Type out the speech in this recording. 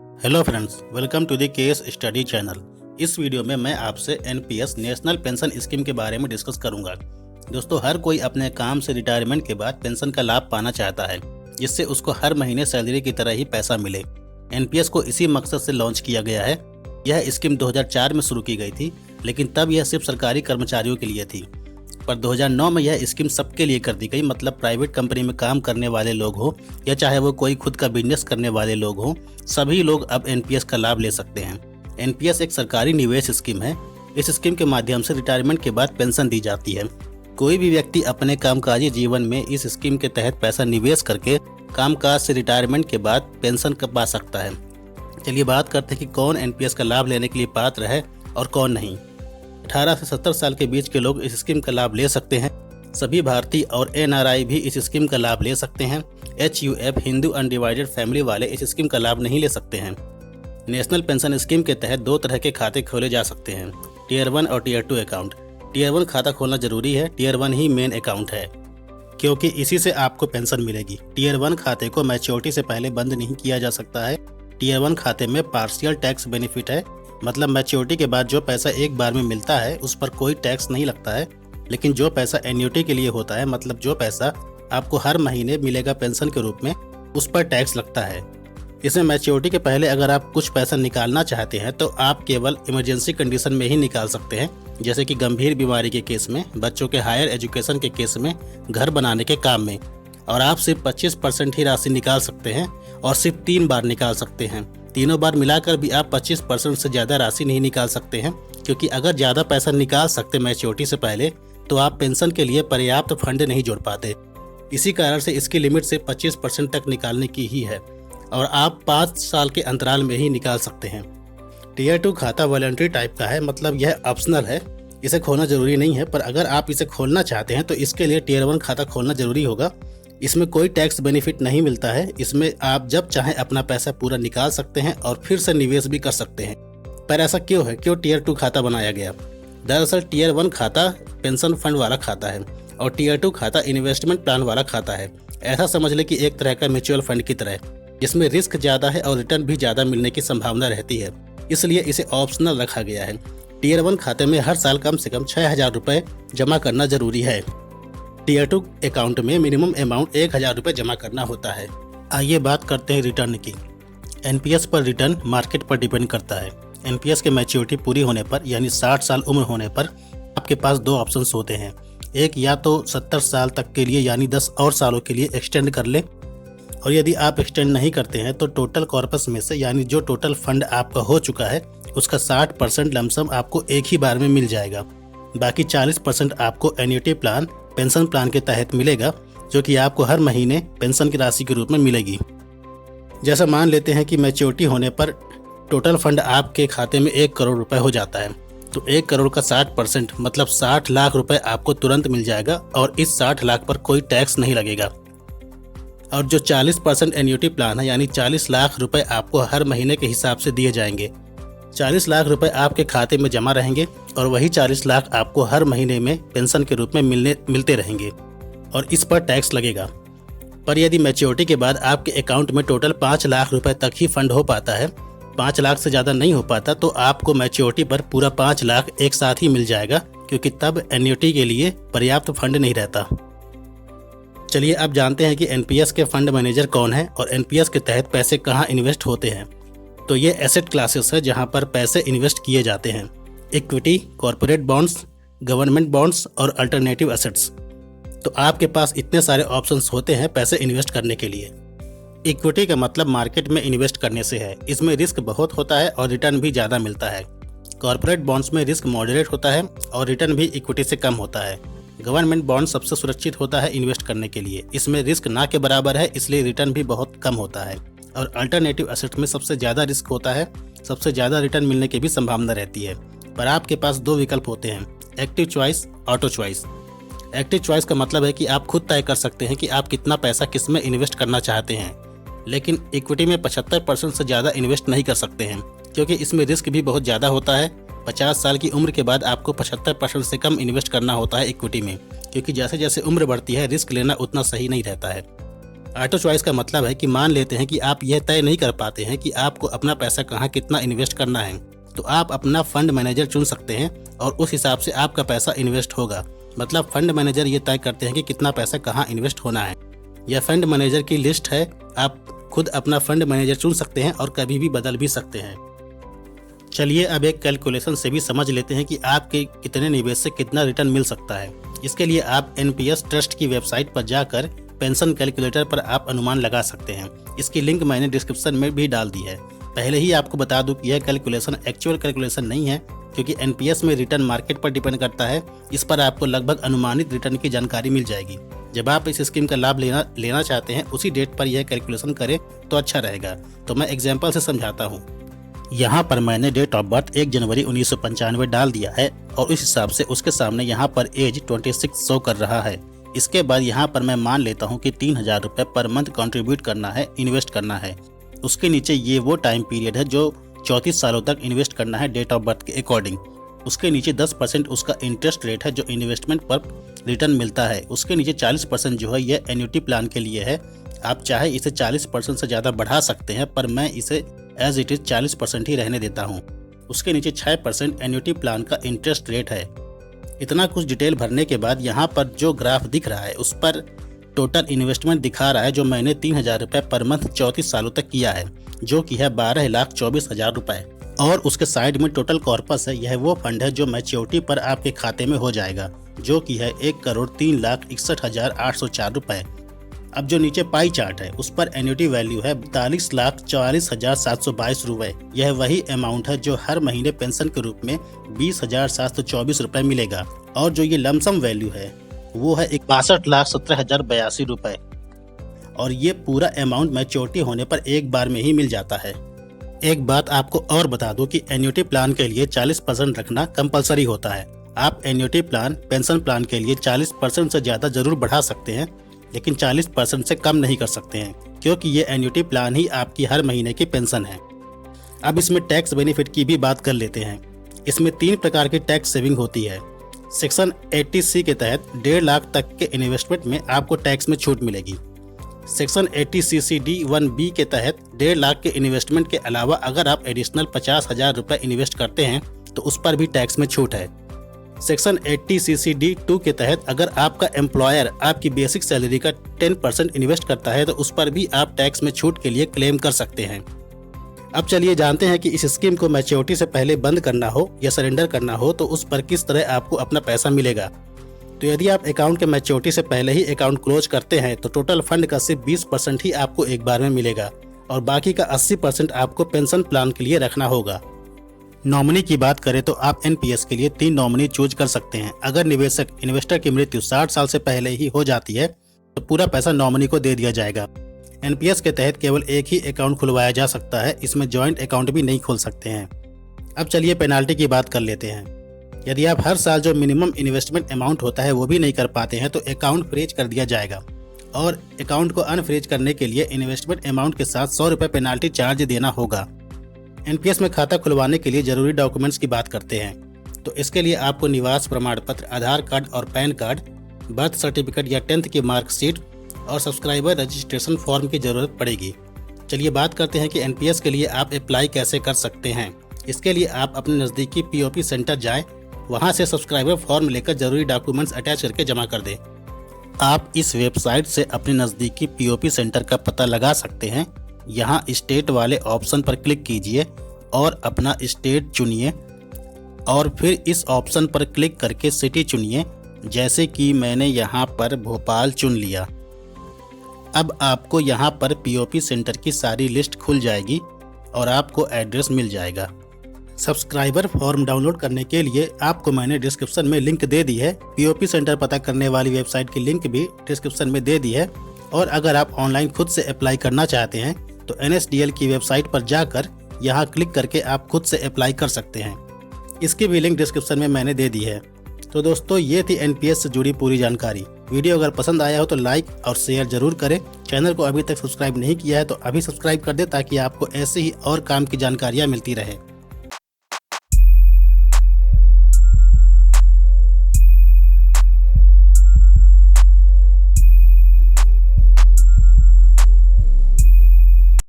Hello friends, welcome to the case study channel. इस video में मैं आपसे एनपीएस नेशनल पेंशन स्कीम के बारे में डिस्कस करूंगा। दोस्तों, हर कोई अपने काम से रिटायरमेंट के बाद पेंशन का लाभ पाना चाहता है, जिससे उसको हर महीने सैलरी की तरह ही पैसा मिले। एनपीएस को इसी मकसद से लॉन्च किया गया है। यह स्कीम 2004 में शुरू की गई थी, लेकिन तब यह सिर्फ सरकारी कर्मचारियों के लिए थी। पर 2009 में यह स्कीम सबके लिए कर दी गई, मतलब प्राइवेट कंपनी में काम करने वाले लोग हो या चाहे वो कोई खुद का बिजनेस करने वाले लोग हो, सभी लोग अब एनपीएस का लाभ ले सकते हैं। एनपीएस एक सरकारी निवेश स्कीम है। इस स्कीम के माध्यम से रिटायरमेंट के बाद पेंशन दी जाती है। कोई भी व्यक्ति अपने कामकाजी जीवन में इस स्कीम के तहत पैसा निवेश करके कामकाज से रिटायरमेंट के बाद पेंशन पा सकता है। चलिए बात करते हैं कि कौन एनपीएस का लाभ लेने के लिए पात्र है और कौन नहीं। 18 से 70 साल के बीच के लोग इस स्कीम का लाभ ले सकते हैं। सभी भारतीय और एनआरआई भी इस स्कीम का लाभ ले सकते हैं। HUF हिंदू अनडिवाइडेड फैमिली वाले इस स्कीम का लाभ नहीं ले सकते हैं। नेशनल पेंशन स्कीम के तहत दो तरह के खाते खोले जा सकते हैं, टियर 1 और टियर 2 अकाउंट। टियर 1 खाता खोलना जरूरी है। टियर 1 ही मेन अकाउंट है, क्योंकि इसी से आपको पेंशन मिलेगी। टियर 1 खाते को मैच्योरिटी से पहले बंद नहीं किया जा सकता है। टियर 1 खाते में पार्शियल टैक्स बेनिफिट है, मतलब मैच्योरिटी के बाद जो पैसा एक बार में मिलता है उस पर कोई टैक्स नहीं लगता है। लेकिन जो पैसा एन्युटी के लिए होता है, मतलब जो पैसा आपको हर महीने मिलेगा पेंशन के रूप में, उस पर टैक्स लगता है। इसमें मैच्योरिटी के पहले अगर आप कुछ पैसा निकालना चाहते हैं तो आप केवल इमरजेंसी कंडीशन में ही निकाल सकते हैं, जैसे कि गंभीर बीमारी के केस में, बच्चों के हायर एजुकेशन के केस में, घर बनाने के काम में। और आप सिर्फ 25% ही राशि निकाल सकते हैं और सिर्फ 3 बार निकाल सकते हैं। तीनों बार मिलाकर भी आप 25% से ज़्यादा राशि नहीं निकाल सकते हैं, क्योंकि अगर ज़्यादा पैसा निकाल सकते मैच्योरिटी से पहले तो आप पेंशन के लिए पर्याप्त फंड नहीं जोड़ पाते। इसी कारण से इसकी लिमिट से 25% तक निकालने की ही है और आप 5 साल के अंतराल में ही निकाल सकते हैं। टियर 2 खाता वॉलंटरी टाइप का है, मतलब यह ऑप्शनल है, इसे खोलना जरूरी नहीं है। पर अगर आप इसे खोलना चाहते हैं तो इसके लिए टियर 1 खाता खोलना जरूरी होगा। इसमें कोई टैक्स बेनिफिट नहीं मिलता है। इसमें आप जब चाहें अपना पैसा पूरा निकाल सकते हैं और फिर से निवेश भी कर सकते हैं। पर ऐसा क्यों है, क्यों टियर 2 खाता बनाया गया? दरअसल टियर 1 खाता पेंशन फंड वाला खाता है और टियर 2 खाता इन्वेस्टमेंट प्लान वाला खाता है। ऐसा समझ ले कि एक तरह का म्यूचुअल फंड की तरह, जिसमें रिस्क ज़्यादा है और रिटर्न भी ज़्यादा मिलने की संभावना रहती है, इसलिए इसे ऑप्शनल रखा गया है। टियर 1 खाते में हर साल कम से कम 6,000 रुपये जमा करना जरूरी है। टियर 2 अकाउंट में मिनिमम अमाउंट 1,000 रुपये जमा करना होता है। आइए बात करते हैं रिटर्न की। एनपीएस पर रिटर्न मार्केट पर डिपेंड करता है। एनपीएस के मैच्योरिटी पूरी होने पर, यानी 60 साल उम्र होने पर, आपके पास 2 ऑप्शंस होते हैं। एक, या तो 70 साल तक के लिए यानी 10 और सालों के लिए एक्सटेंड कर ले, और यदि आप एक्सटेंड नहीं करते हैं तो टोटल कॉर्पस में से, यानी जो टोटल फंड आपका हो चुका है, उसका 60% लमसम आपको एक ही बार में मिल जाएगा। बाकी 40% आपको एन्युटी प्लान, पेंशन प्लान के तहत मिलेगा, जो कि आपको हर महीने पेंशन की राशि के रूप में मिलेगी। जैसा मान लेते हैं कि मैच्योरिटी होने पर टोटल फंड आपके खाते में 1 करोड़ रुपए हो जाता है, तो 1 करोड़ का 60% मतलब 60 लाख रुपए आपको तुरंत मिल जाएगा और इस 60 लाख पर कोई टैक्स नहीं लगेगा। और जो 40% एन्युटी प्लान है, यानी 40 लाख रुपए आपको हर महीने के हिसाब से दिए जाएंगे। 40 लाख रुपए आपके खाते में जमा रहेंगे और वही 40 लाख आपको हर महीने में पेंशन के रूप में मिलते रहेंगे और इस पर टैक्स लगेगा। पर यदि मैच्योरिटी के बाद आपके अकाउंट में टोटल 5 लाख रुपए तक ही फंड हो पाता है, 5 लाख से ज़्यादा नहीं हो पाता, तो आपको मैच्योरिटी पर पूरा 5 लाख एक साथ ही मिल जाएगा, क्योंकि तब एन्युटी के लिए पर्याप्त फंड नहीं रहता। चलिए अब जानते हैं कि एनपीएस के फंड मैनेजर कौन है और एनपीएस के तहत पैसे कहाँ इन्वेस्ट होते हैं। तो ये एसेट क्लासेस है जहाँ पर पैसे इन्वेस्ट किए जाते हैं। Equity, corporate bonds, government bonds और अल्टरनेटिव एसेट्स। तो आपके पास इतने सारे ऑप्शंस होते हैं पैसे इन्वेस्ट करने के लिए। इक्विटी का मतलब मार्केट में इन्वेस्ट करने से है। इसमें रिस्क बहुत होता है और रिटर्न भी ज़्यादा मिलता है। कॉर्पोरेट बॉन्ड्स में रिस्क मॉडरेट होता है और रिटर्न भी इक्विटी से कम होता है। गवर्नमेंट बॉन्ड सबसे सुरक्षित होता है इन्वेस्ट करने के लिए। इसमें रिस्क ना के बराबर है, इसलिए रिटर्न भी बहुत कम होता है। और अल्टरनेटिव एसेट में सबसे ज़्यादा रिस्क होता है, सबसे ज़्यादा रिटर्न मिलने की भी संभावना रहती है। पर आपके पास 2 विकल्प होते हैं, active choice, auto choice. Active choice का मतलब है कि आप खुद तय कर सकते हैं कि आप कितना पैसा किस में इन्वेस्ट करना चाहते हैं। लेकिन इक्विटी में 75% से ज़्यादा इन्वेस्ट नहीं कर सकते हैं, क्योंकि इसमें रिस्क भी बहुत ज़्यादा होता है। 50 साल की उम्र के बाद आपको 75% से कम इन्वेस्ट करना होता है इक्विटी में, क्योंकि जैसे जैसे उम्र बढ़ती है रिस्क लेना उतना सही नहीं रहता है। ऑटो चॉइस का मतलब है कि मान लेते हैं कि आप यह तय नहीं कर पाते हैं कि आपको अपना पैसा कहाँ कितना इन्वेस्ट करना है, तो आप अपना फंड मैनेजर चुन सकते हैं और उस हिसाब से आपका पैसा इन्वेस्ट होगा। मतलब फंड मैनेजर ये तय करते हैं कि कितना पैसा कहाँ इन्वेस्ट होना है। यह फंड मैनेजर की लिस्ट है, आप खुद अपना फंड मैनेजर चुन सकते हैं और कभी भी बदल भी सकते हैं। चलिए अब एक कैलकुलेशन से भी समझ लेते हैं कि आपके कितने निवेश से कितना रिटर्न मिल सकता है। इसके लिए आप एनपीएस ट्रस्ट की वेबसाइट पर जाकर पेंशन कैलकुलेटर पर आप अनुमान लगा सकते हैं। इसकी लिंक मैंने डिस्क्रिप्शन में भी डाल दी है। पहले ही आपको बता दूं कि यह कैलकुलेशन एक्चुअल कैलकुलेशन नहीं है, क्योंकि एनपीएस में रिटर्न मार्केट पर डिपेंड करता है। इस पर आपको लगभग अनुमानित रिटर्न की जानकारी मिल जाएगी। जब आप इस स्कीम का लाभ लेना चाहते हैं उसी डेट पर यह कैलकुलेशन करें तो अच्छा रहेगा। तो मैं एग्जाम्पल से समझाता हूँ। यहाँ पर मैंने डेट ऑफ बर्थ 1 जनवरी 1995 डाल दिया है और इस हिसाब से उसके सामने यहाँ पर एज 26 शो कर रहा है। इसके बाद यहाँ पर मैं मान लेता हूँ कि 3000 रुपये पर मंथ कंट्रीब्यूट करना है, इन्वेस्ट करना है। उसके नीचे ये वो टाइम पीरियड है जो 34 सालों तक इन्वेस्ट करना है डेट ऑफ बर्थ के अकॉर्डिंग। उसके नीचे 10% उसका इंटरेस्ट रेट है जो इन्वेस्टमेंट पर रिटर्न मिलता है। उसके नीचे 40% जो है यह एन्युटी प्लान के लिए है। आप चाहे इसे 40% से ज़्यादा बढ़ा सकते हैं, पर मैं इसे एज इट इज़ 40% ही रहने देता हूँ। उसके नीचे 6% एन्युटी प्लान का इंटरेस्ट रेट है। इतना कुछ डिटेल भरने के बाद यहाँ पर जो ग्राफ दिख रहा है उस पर टोटल इन्वेस्टमेंट दिखा रहा है जो मैंने 3000 रुपये पर मंथ 34 सालों तक किया है, जो कि है 12,24,000 रुपये। और उसके साइड में टोटल कॉर्पस है, यह वो फंड है जो मैच्योरिटी पर आपके खाते में हो जाएगा, जो कि है 1,03,61,804 रुपये। अब जो नीचे पाई चार्ट है उस पर एन्युटी वैल्यू है 42,44,722 रुपये। यह वही अमाउंट है जो हर महीने पेंशन के रूप में 20,724 रुपये मिलेगा। और जो ये लमसम वैल्यू है वो है 62,17,082 रुपये। और ये पूरा अमाउंट मैच्योरिटी होने पर एक बार में ही मिल जाता है। एक बात आपको और बता दूं कि एन्युटी प्लान के लिए 40% रखना कंपलसरी होता है। आप एन्युटी प्लान पेंशन प्लान के लिए 40% से ज़्यादा जरूर बढ़ा सकते हैं, लेकिन 40% से कम नहीं कर सकते हैं, क्योंकि ये एन्युटी प्लान ही आपकी हर महीने की पेंशन है। अब इसमें टैक्स बेनिफिट की भी बात कर लेते हैं। इसमें 3 प्रकार की टैक्स सेविंग होती है। सेक्शन 80C के तहत 1.5 लाख तक के इन्वेस्टमेंट में आपको टैक्स में छूट मिलेगी। सेक्शन 80CCD1B के तहत 1.5 लाख के इन्वेस्टमेंट के अलावा अगर आप एडिशनल 50,000 रुपये इन्वेस्ट करते हैं तो उस पर भी टैक्स में छूट है। सेक्शन 80CCD2 के तहत अगर आपका एम्प्लॉयर आपकी बेसिक सैलरी का 10% इन्वेस्ट करता है तो उस पर भी आप टैक्स में छूट के लिए क्लेम कर सकते हैं। अब चलिए जानते हैं कि इस स्कीम को मैच्योरिटी से पहले बंद करना हो या सरेंडर करना हो तो उस पर किस तरह आपको अपना पैसा मिलेगा। तो यदि आप अकाउंट के मैच्योरिटी से पहले ही अकाउंट क्लोज करते हैं तो टोटल फंड का सिर्फ 20% ही आपको एक बार में मिलेगा और बाकी का 80% आपको पेंशन प्लान के लिए रखना होगा। नॉमिनी की बात करें तो आप एनपीएस के लिए 3 नॉमिनी चूज कर सकते हैं। अगर निवेशक इन्वेस्टर की मृत्यु 60 साल से पहले ही हो जाती है तो पूरा पैसा नॉमिनी को दे दिया जाएगा। एनपीएस के तहत केवल एक ही अकाउंट खुलवाया जा सकता है, इसमें जॉइंट अकाउंट भी नहीं खोल सकते हैं। अब चलिए पेनाल्टी की बात कर लेते हैं। यदि आप हर साल जो मिनिमम इन्वेस्टमेंट अमाउंट होता है वो भी नहीं कर पाते हैं तो अकाउंट फ्रीज कर दिया जाएगा और अकाउंट को अनफ्रीज करने के लिए इन्वेस्टमेंट अमाउंट के साथ 100 रुपये पेनाल्टी चार्ज देना होगा। एनपीएस में खाता खुलवाने के लिए जरूरी डॉक्यूमेंट्स की बात करते हैं तो इसके लिए आपको निवास प्रमाण पत्र, आधार कार्ड और पैन कार्ड, बर्थ सर्टिफिकेट या 10th की मार्कशीट और सब्सक्राइबर रजिस्ट्रेशन फॉर्म की जरूरत पड़ेगी। चलिए बात करते हैं कि एनपीएस के लिए आप अप्लाई कैसे कर सकते हैं। इसके लिए आप अपने नज़दीकी पीओपी सेंटर जाएं, वहां से सब्सक्राइबर फॉर्म लेकर जरूरी डॉक्यूमेंट्स अटैच करके जमा कर दें। आप इस वेबसाइट से अपने नज़दीकी पीओपी सेंटर का पता लगा सकते हैं। यहाँ स्टेट वाले ऑप्शन पर क्लिक कीजिए और अपना स्टेट चुनिए और फिर इस ऑप्शन पर क्लिक करके सिटी चुनिए, जैसे कि मैंने यहाँ पर भोपाल चुन लिया। अब आपको यहाँ पर पीओपी सेंटर की सारी लिस्ट खुल जाएगी और आपको एड्रेस मिल जाएगा। सब्सक्राइबर फॉर्म डाउनलोड करने के लिए आपको मैंने डिस्क्रिप्शन में लिंक दे दी है। पीओपी सेंटर पता करने वाली वेबसाइट की लिंक भी डिस्क्रिप्शन में दे दी है। और अगर आप ऑनलाइन खुद से अप्लाई करना चाहते हैं तो NSDL की वेबसाइट पर जाकर यहाँ क्लिक करके आप खुद से अप्लाई कर सकते हैं। इसकी भी लिंक डिस्क्रिप्शन में मैंने दे दी है। तो दोस्तों ये थी एनपीएस से जुड़ी पूरी जानकारी। वीडियो अगर पसंद आया हो तो लाइक और शेयर जरूर करें। चैनल को अभी तक सब्सक्राइब नहीं किया है तो अभी सब्सक्राइब कर दें ताकि आपको ऐसे ही और काम की जानकारियाँ मिलती रहे।